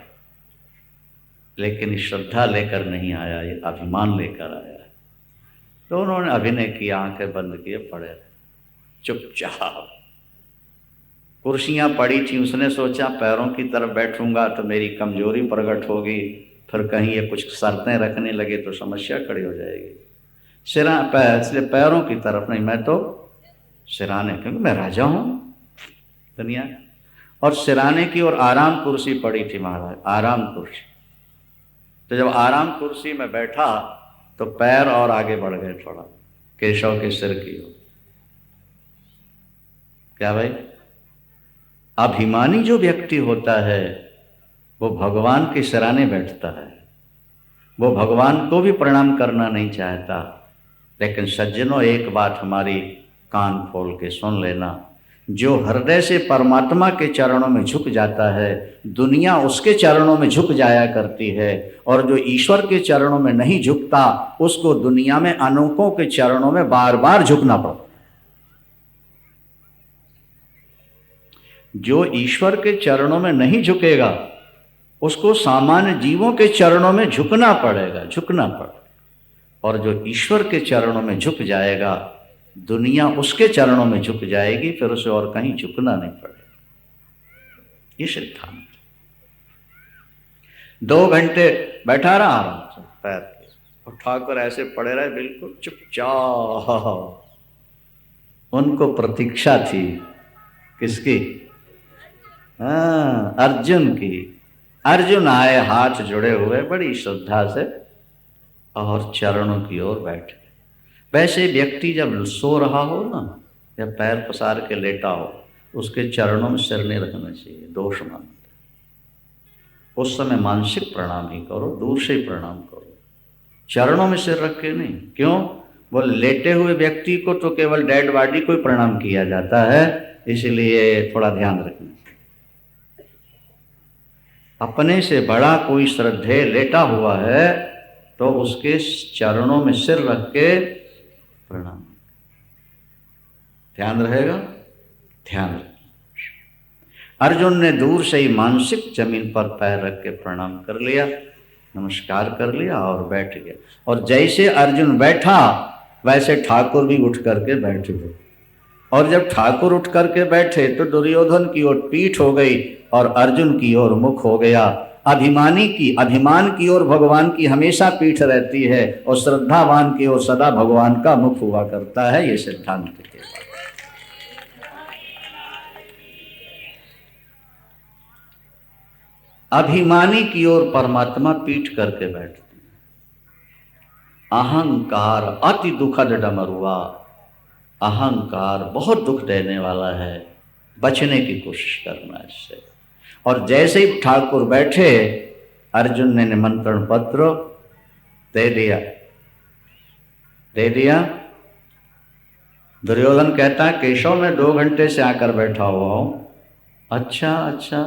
लेकिन श्रद्धा लेकर नहीं आया, ये अभिमान लेकर आया। तो उन्होंने अभिनय किया, आंखें बंद किए पड़े रहे चुपचाप। कुर्सियां पड़ी थी, उसने सोचा पैरों की तरफ बैठूंगा तो मेरी कमजोरी प्रकट होगी, फिर कहीं ये कुछ शर्तें रखने लगे तो समस्या खड़ी हो जाएगी। इसलिए पैरों की तरफ नहीं, मैं तो सिराने, क्योंकि मैं राजा हूं दुनिया। और सिराने की और आराम कुर्सी पड़ी थी महाराज, आराम कुर्सी। तो जब आराम कुर्सी में बैठा तो पैर और आगे बढ़ गए थोड़ा, केशव के सिर की ओर। क्या भाई, अभिमानी जो व्यक्ति होता है वो भगवान के सिराने बैठता है, वो भगवान को भी प्रणाम करना नहीं चाहता। लेकिन सज्जनों, एक बात हमारी कान खोल के सुन लेना, जो हृदय से परमात्मा के चरणों में झुक जाता है, दुनिया उसके चरणों में झुक जाया करती है, और जो ईश्वर के चरणों में नहीं झुकता उसको दुनिया में अनोखों के चरणों में बार बार झुकना पड़ता। जो ईश्वर के चरणों में नहीं झुकेगा उसको सामान्य जीवों के चरणों में झुकना पड़ेगा। और जो ईश्वर के चरणों में झुक जाएगा, दुनिया उसके चरणों में झुक जाएगी, फिर उसे और कहीं झुकना नहीं पड़ेगा। ये सिद्धांत। 2 घंटे बैठा रहा आराम से पैर के, और ठाकुर ऐसे पड़े रहे बिल्कुल चुपचाप। उनको प्रतीक्षा थी किसकी? हाँ, अर्जुन की। अर्जुन आए हाथ जुड़े हुए बड़ी श्रद्धा से और चरणों की ओर बैठ गए। वैसे व्यक्ति जब सो रहा हो ना, या पैर पसार के लेटा हो, उसके चरणों में सिर नहीं रखना चाहिए, दोष मानते। उस समय मानसिक प्रणाम ही करो, दूर से ही प्रणाम करो, चरणों में सिर रख के नहीं। क्यों? बोले लेटे हुए व्यक्ति को तो केवल डेड बॉडी को ही प्रणाम किया जाता है, इसलिए थोड़ा ध्यान रखना। अपने से बड़ा कोई श्रद्धेय लेटा हुआ है तो उसके चरणों में सिर रख के प्रणाम। ध्यान रहेगा? ध्यान रखें। अर्जुन ने दूर से ही मानसिक जमीन पर पैर रख के प्रणाम कर लिया, नमस्कार कर लिया और बैठ गया। और जैसे अर्जुन बैठा वैसे ठाकुर भी उठ करके बैठ गए। और जब ठाकुर उठ करके बैठे तो दुर्योधन की ओर पीठ हो गई और अर्जुन की ओर मुख हो गया। अभिमान की ओर भगवान की हमेशा पीठ रहती है, और श्रद्धावान की ओर सदा भगवान का मुख हुआ करता है। ये सिद्धांत के बाद अभिमानी की ओर परमात्मा पीठ करके बैठते हैं। अहंकार अति दुखद डमरुआ। अहंकार बहुत दुख देने वाला है, बचने की कोशिश करना इससे। और जैसे ही ठाकुर बैठे, अर्जुन ने निमंत्रण पत्र दे दिया। दुर्योधन कहता है, केशव मैं 2 घंटे से आकर बैठा हुआ हूं। अच्छा,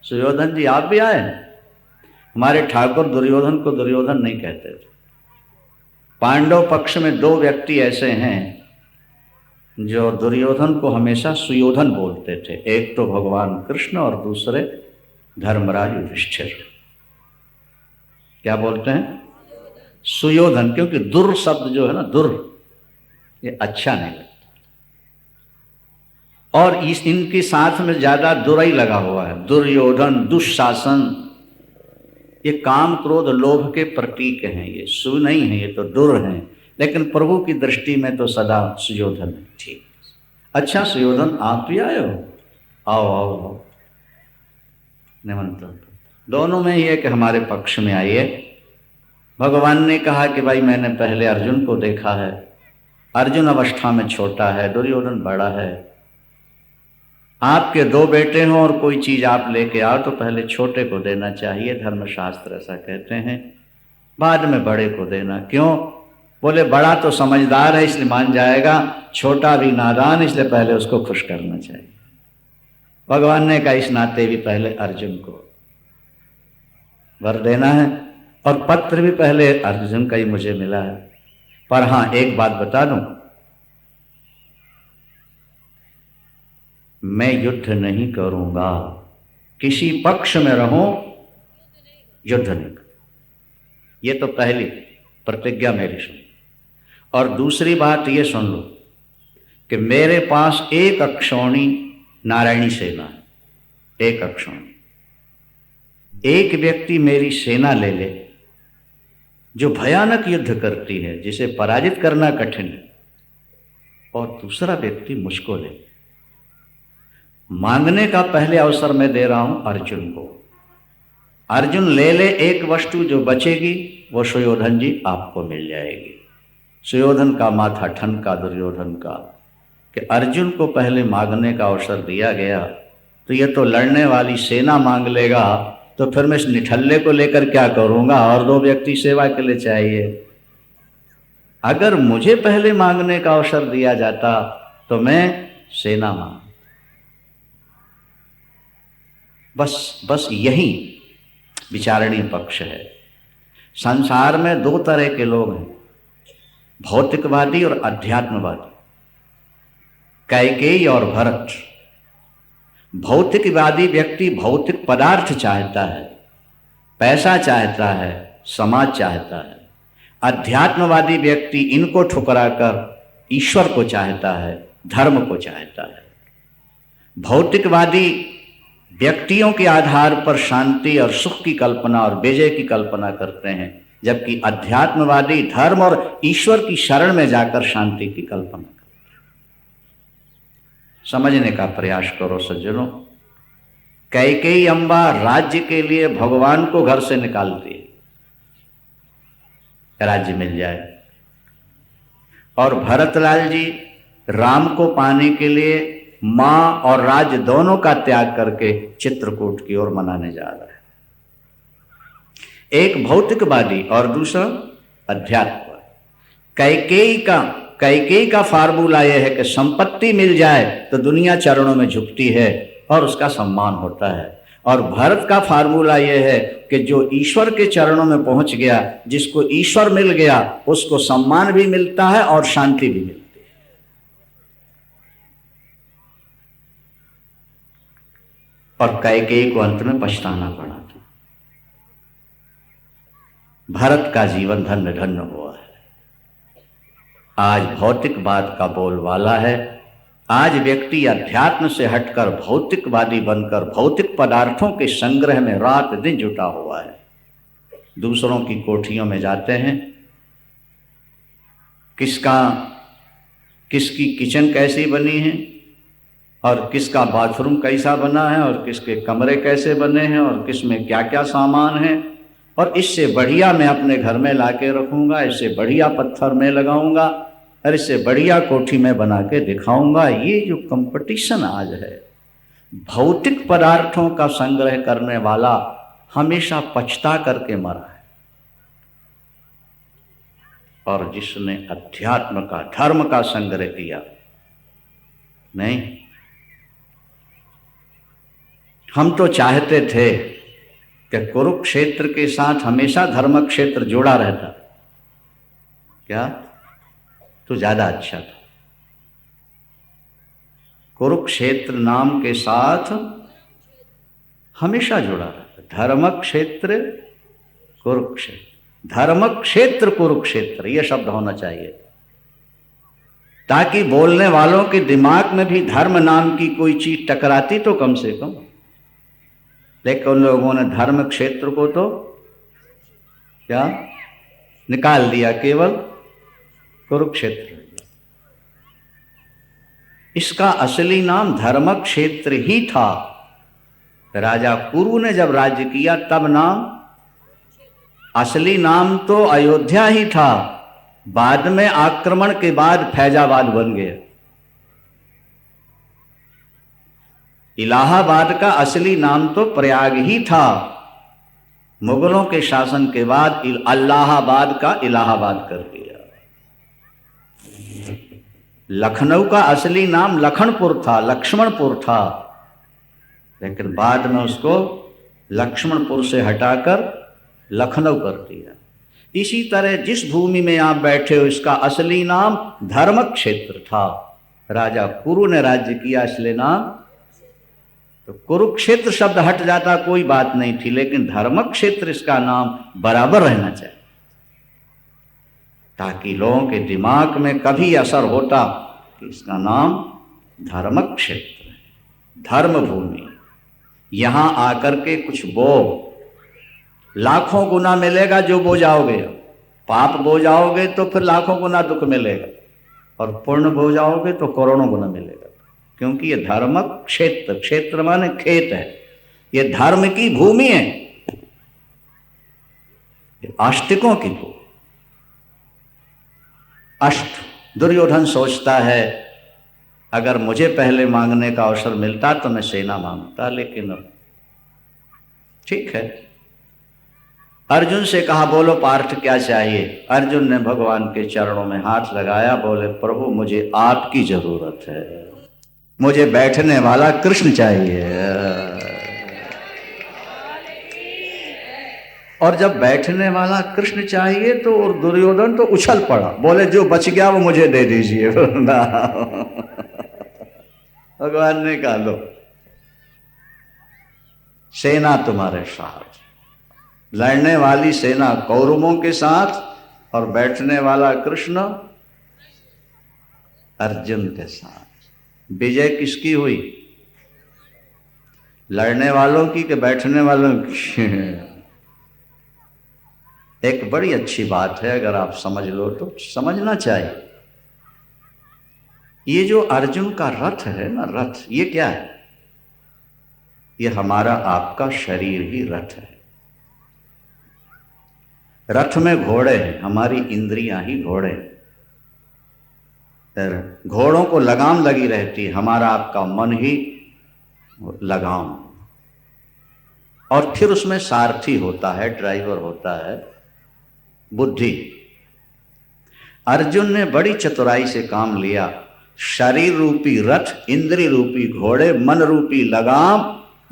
सुयोधन जी आप भी आए? हमारे ठाकुर दुर्योधन को दुर्योधन नहीं कहते थे। पांडव पक्ष में 2 व्यक्ति ऐसे हैं जो दुर्योधन को हमेशा सुयोधन बोलते थे। एक तो भगवान कृष्ण और दूसरे धर्मराज युधिष्ठिर। क्या बोलते हैं? सुयोधन। क्योंकि दुर शब्द जो है ना, दुर, ये अच्छा नहीं लगता। और इनके साथ में ज्यादा दुराई लगा हुआ है। दुर्योधन, दुशासन, ये काम क्रोध लोभ के प्रतीक हैं। ये सु नहीं है, ये तो दुर हैं। लेकिन प्रभु की दृष्टि में तो सदा सुयोधन है। ठीक। अच्छा सुयोधन आप भी आए हो? आओ। निमंत्रण। दोनों में ये कि हमारे पक्ष में आइए। भगवान ने कहा कि भाई मैंने पहले अर्जुन को देखा है। अर्जुन अवस्था में छोटा है, दुर्योधन बड़ा है। आपके 2 बेटे हों और कोई चीज आप लेके आओ तो पहले छोटे को देना चाहिए, धर्मशास्त्र ऐसा कहते हैं। बाद में बड़े को देना। क्यों? बोले बड़ा तो समझदार है इसलिए मान जाएगा, छोटा भी नादान इसलिए पहले उसको खुश करना चाहिए। भगवान ने कहा इस नाते भी पहले अर्जुन को वर देना है, और पत्र भी पहले अर्जुन का ही मुझे मिला है। पर हाँ, एक बात बता दूं, मैं युद्ध नहीं करूंगा। किसी पक्ष में रहूं, युद्ध नहीं करूंगा। ये तो पहली प्रतिज्ञा मेरी सुन। और दूसरी बात ये सुन लो कि मेरे पास 1 अक्षौणी नारायणी सेना है। 1 अक्षौणी। एक व्यक्ति मेरी सेना ले ले जो भयानक युद्ध करती है, जिसे पराजित करना कठिन है, और दूसरा व्यक्ति मुझको ले। मांगने का पहले अवसर मैं दे रहा हूं अर्जुन को। अर्जुन ले ले, एक वस्तु जो बचेगी वो सुयोधन जी आपको मिल जाएगी। सुयोधन का माथा ठनका दुर्योधन का कि अर्जुन को पहले मांगने का अवसर दिया गया तो ये तो लड़ने वाली सेना मांग लेगा, तो फिर मैं इस निठल्ले को लेकर क्या करूंगा, और 2 व्यक्ति सेवा के लिए चाहिए। अगर मुझे पहले मांगने का अवसर दिया जाता तो मैं सेना मांग। बस यही विचारणीय पक्ष है। संसार में 2 तरह के लोग हैं, भौतिकवादी और अध्यात्मवादी, कैकेयी और भरत। भौतिकवादी व्यक्ति भौतिक पदार्थ चाहता है, पैसा चाहता है, समाज चाहता है। अध्यात्मवादी व्यक्ति इनको ठुकराकर ईश्वर को चाहता है, धर्म को चाहता है। भौतिकवादी व्यक्तियों के आधार पर शांति और सुख की कल्पना और विजय की कल्पना करते हैं, जबकि अध्यात्मवादी धर्म और ईश्वर की शरण में जाकर शांति की कल्पना करते हैं। समझने का प्रयास करो सज्जनों। कैकेयी अम्बा राज्य के लिए भगवान को घर से निकालती है, राज्य मिल जाए, और भरतलाल जी राम को पाने के लिए मां और राज्य दोनों का त्याग करके चित्रकूट की ओर मनाने जा रहा है। एक भौतिकवादी और दूसरा अध्यात्मवादी। कैकेयी का फार्मूला यह है कि संपत्ति मिल जाए तो दुनिया चरणों में झुकती है और उसका सम्मान होता है, और भरत का फार्मूला यह है कि जो ईश्वर के चरणों में पहुंच गया, जिसको ईश्वर मिल गया, उसको सम्मान भी मिलता है और शांति भी मिलती है। और कैकेयी को अंत में पछताना पड़ा था। भरत का जीवन धन्य धन्य हुआ है। आज भौतिकवाद का बोलबाला है। आज व्यक्ति अध्यात्म से हटकर भौतिकवादी बनकर भौतिक पदार्थों के संग्रह में रात दिन जुटा हुआ है। दूसरों की कोठियों में जाते हैं, किसकी किचन कैसी बनी है, और किसका बाथरूम कैसा बना है, और किसके कमरे कैसे बने हैं, और किस में क्या क्या सामान है, और इससे बढ़िया मैं अपने घर में लाके रखूंगा, इससे बढ़िया पत्थर में लगाऊंगा, और इससे बढ़िया कोठी में बना के दिखाऊंगा। ये जो कंपटीशन आज है, भौतिक पदार्थों का संग्रह करने वाला हमेशा पछता करके मरा है, और जिसने अध्यात्म का, धर्म का संग्रह किया नहीं। हम तो चाहते थे कि कुरुक्षेत्र के साथ हमेशा धर्म क्षेत्र जुड़ा रहता, क्या तो ज्यादा अच्छा था। कुरुक्षेत्र नाम के साथ हमेशा जुड़ा रहता, धर्म क्षेत्र कुरुक्षेत्र, धर्म क्षेत्र कुरुक्षेत्र, यह शब्द होना चाहिए, ताकि बोलने वालों के दिमाग में भी धर्म नाम की कोई चीज टकराती तो कम से कम। लेकिन उन लोगों ने धर्म क्षेत्र को तो क्या निकाल दिया, केवल कुरुक्षेत्र। इसका असली नाम धर्म क्षेत्र ही था। राजा कुरु ने जब राज्य किया तब नाम, असली नाम तो अयोध्या ही था, बाद में आक्रमण के बाद फैजाबाद बन गया। इलाहाबाद का असली नाम तो प्रयाग ही था, मुगलों के शासन के बाद अल्लाहाबाद का इलाहाबाद कर दिया। लखनऊ का असली नाम लखनपुर था, लक्ष्मणपुर था, लेकिन बाद में उसको लक्ष्मणपुर से हटाकर लखनऊ कर दिया। इसी तरह जिस भूमि में आप बैठे हो, इसका असली नाम धर्म क्षेत्र था। राजा कुरु ने राज्य किया, इसलिए नाम, तो कुरुक्षेत्र शब्द हट जाता कोई बात नहीं थी, लेकिन धर्म क्षेत्र इसका नाम बराबर रहना चाहिए, ताकि लोगों के दिमाग में कभी असर होता कि इसका नाम धर्म क्षेत्र है, धर्म भूमि। यहां आकर के कुछ बो, लाखों गुना मिलेगा जो बो जाओगे। पाप बो जाओगे तो फिर लाखों गुना दुख मिलेगा, और पुण्य बो जाओगे तो करोड़ों गुना मिलेगा, क्योंकि ये धर्म क्षेत्र, क्षेत्र माने खेत है, ये धर्म की भूमि है, ये आस्तिकों की भूमि। अष्ट दुर्योधन सोचता है अगर मुझे पहले मांगने का अवसर मिलता तो मैं सेना मांगता, लेकिन ठीक है। अर्जुन से कहा, बोलो पार्थ क्या चाहिए? अर्जुन ने भगवान के चरणों में हाथ लगाया, बोले प्रभु मुझे आपकी जरूरत है, मुझे बैठने वाला कृष्ण चाहिए। और जब बैठने वाला कृष्ण चाहिए तो और दुर्योधन तो उछल पड़ा, बोले जो बच गया वो मुझे दे दीजिए। भगवान ने कहा लो, सेना तुम्हारे साथ, लड़ने वाली सेना कौरवों के साथ और बैठने वाला कृष्ण अर्जुन के साथ। विजय किसकी हुई? लड़ने वालों की कि बैठने वालों की? एक बड़ी अच्छी बात है, अगर आप समझ लो तो समझना चाहिए। ये जो अर्जुन का रथ है ना, रथ, ये क्या है? ये हमारा आपका शरीर ही रथ है। रथ में घोड़े हैं, हमारी इंद्रियां ही घोड़े हैं। घोड़ों को लगाम लगी रहती है, हमारा आपका मन ही लगाम। और फिर उसमें सारथी होता है, ड्राइवर होता है, बुद्धि। अर्जुन ने बड़ी चतुराई से काम लिया। शरीर रूपी रथ, इंद्रिय रूपी घोड़े, मन रूपी लगाम,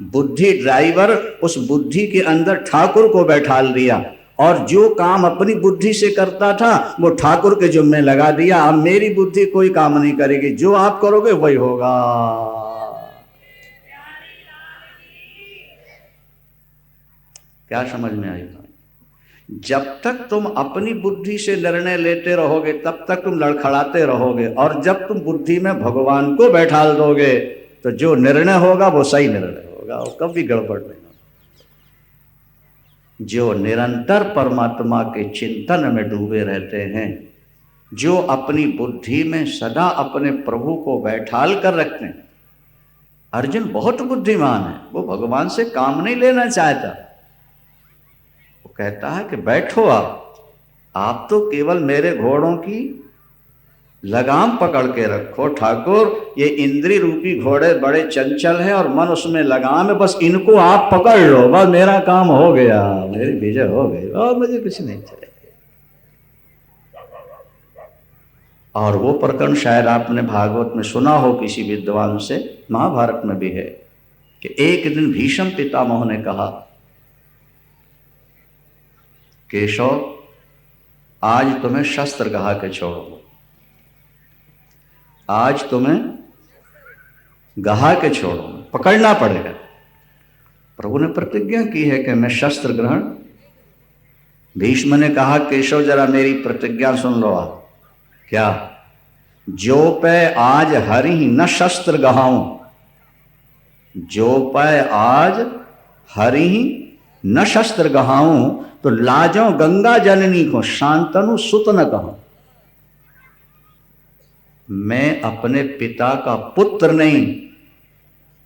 बुद्धि ड्राइवर, उस बुद्धि के अंदर ठाकुर को बैठा दिया। और जो काम अपनी बुद्धि से करता था वो ठाकुर के जुम्मे लगा दिया। अब मेरी बुद्धि कोई काम नहीं करेगी, जो आप करोगे वही होगा। क्या समझ में आई? जब तक तुम अपनी बुद्धि से निर्णय लेते रहोगे तब तक तुम लड़खड़ाते रहोगे, और जब तुम बुद्धि में भगवान को बैठा दोगे तो जो निर्णय होगा वो सही निर्णय होगा, और कभी गड़बड़ नहीं होगा। जो निरंतर परमात्मा के चिंतन में डूबे रहते हैं, जो अपनी बुद्धि में सदा अपने प्रभु को बैठाल कर रखते हैं। अर्जुन बहुत बुद्धिमान है, वो भगवान से काम नहीं लेना चाहता। वो कहता है कि बैठो आप तो केवल मेरे घोड़ों की लगाम पकड़ के रखो ठाकुर। ये इंद्रिय रूपी घोड़े बड़े चंचल हैं और मन उसमें लगाम है, बस इनको आप पकड़ लो, बस मेरा काम हो गया, मेरी विजय हो गई, और मुझे कुछ नहीं चाहिए। और वो प्रकरण शायद आपने भागवत में सुना हो किसी विद्वान से, महाभारत में भी है, कि एक दिन भीष्म पितामह ने कहा, केशव आज तुम्हें शस्त्र गहा के छोड़ो, आज तुम्हें गहा के छोड़ो, पकड़ना पड़ेगा। प्रभु ने प्रतिज्ञा की है कि मैं शस्त्र ग्रहण। भीष्म ने कहा, केशव जरा मेरी प्रतिज्ञा सुन लो आप। क्या? जो पे आज हरि न शस्त्र गहाऊं, जो पे आज हरि न शस्त्र गहाऊं, तो लाजो गंगा जननी को शांतनु सुत न कहूं। मैं अपने पिता का पुत्र नहीं,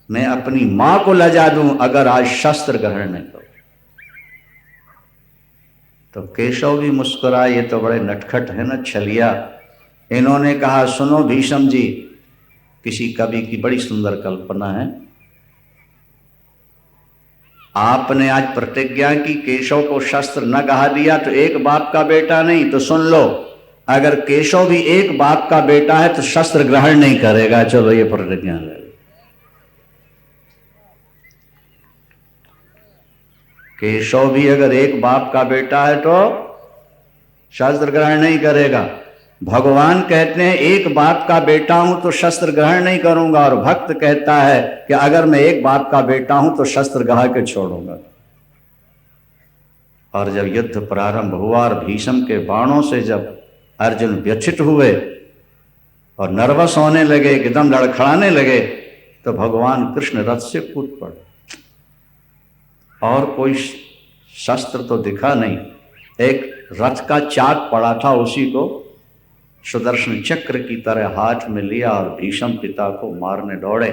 मैं अपनी मां को लजा दूं अगर आज शस्त्र ग्रहण नहीं करूं। तो केशव भी मुस्कुराए, ये तो बड़े नटखट है ना, छलिया। इन्होंने कहा, सुनो भीष्म जी, किसी कवि की बड़ी सुंदर कल्पना है। आपने आज प्रतिज्ञा की केशव को शस्त्र न गहा दिया तो एक बाप का बेटा नहीं, तो सुन लो, अगर केशव भी एक बाप का बेटा है तो शस्त्र ग्रहण नहीं करेगा। चलो ये प्रतिज्ञा ले। केशव भी अगर एक बाप का बेटा है तो शस्त्र ग्रहण नहीं करेगा। भगवान कहते हैं एक बाप का बेटा हूं तो शस्त्र ग्रहण नहीं करूंगा, और भक्त कहता है कि अगर मैं एक बाप का बेटा हूं तो शस्त्र गहा के छोड़ूंगा। और जब युद्ध प्रारंभ हुआ और भीष्म के बाणों से जब अर्जुन व्यथित हुए और नर्वस होने लगे, एकदम लड़खड़ाने लगे, तो भगवान कृष्ण रथ से कूद पड़े, और कोई शस्त्र तो दिखा नहीं। एक रथ का चाक पड़ा था, उसी को सुदर्शन चक्र की तरह हाथ में लिया और भीष्म पिता को मारने दौड़े।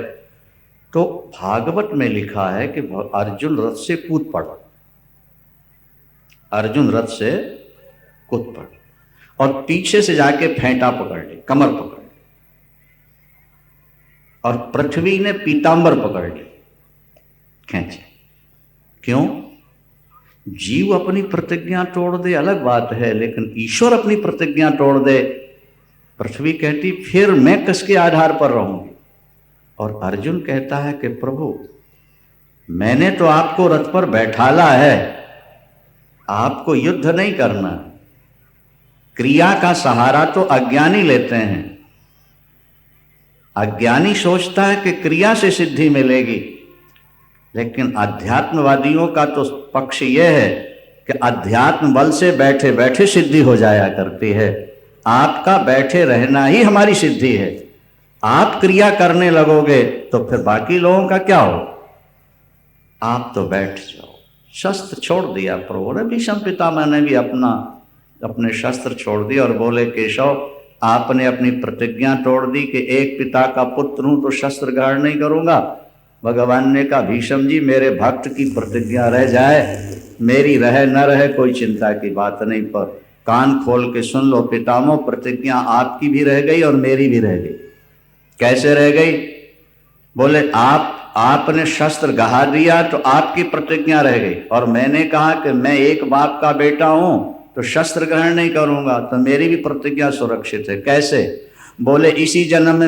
तो भागवत में लिखा है कि अर्जुन रथ से कूद पड़ा, अर्जुन रथ से कूद पड़ा और पीछे से जाके फेंटा पकड़ ली, कमर पकड़ ली। और पृथ्वी ने पीतांबर पकड़ लिया, खींचे। क्यों? जीव अपनी प्रतिज्ञा तोड़ दे अलग बात है, लेकिन ईश्वर अपनी प्रतिज्ञा तोड़ दे, पृथ्वी कहती फिर मैं किसके आधार पर रहूंगी? और अर्जुन कहता है कि प्रभु मैंने तो आपको रथ पर बैठाला है, आपको युद्ध नहीं करना। क्रिया का सहारा तो अज्ञानी लेते हैं। अज्ञानी सोचता है कि क्रिया से सिद्धि मिलेगी, लेकिन अध्यात्मवादियों का तो पक्ष यह है कि अध्यात्म बल से बैठे बैठे सिद्धि हो जाया करती है। आपका बैठे रहना ही हमारी सिद्धि है। आप क्रिया करने लगोगे तो फिर बाकी लोगों का क्या हो? आप तो बैठ जाओ। शस्त्र छोड़ दिया प्रभु ने, भीष्म पितामह ने भी अपने शस्त्र छोड़ दिए और बोले केशव आपने अपनी प्रतिज्ञा तोड़ दी कि एक पिता का पुत्र हूं तो शस्त्र ग्रहण नहीं करूंगा। भगवान ने कहा भीष्म जी मेरे भक्त की प्रतिज्ञा रह जाए, मेरी रहे न रहे कोई चिंता की बात नहीं, पर कान खोल के सुन लो पितामह, प्रतिज्ञा आपकी भी रह गई और मेरी भी रह गई। कैसे रह गई? बोले आपने शस्त्र गहा दिया तो आपकी प्रतिज्ञा रह गई, और मैंने कहा कि मैं एक बाप का बेटा हूं तो शस्त्र ग्रहण नहीं करूंगा, तो मेरी भी प्रतिज्ञा सुरक्षित है। कैसे? बोले इसी जन्म में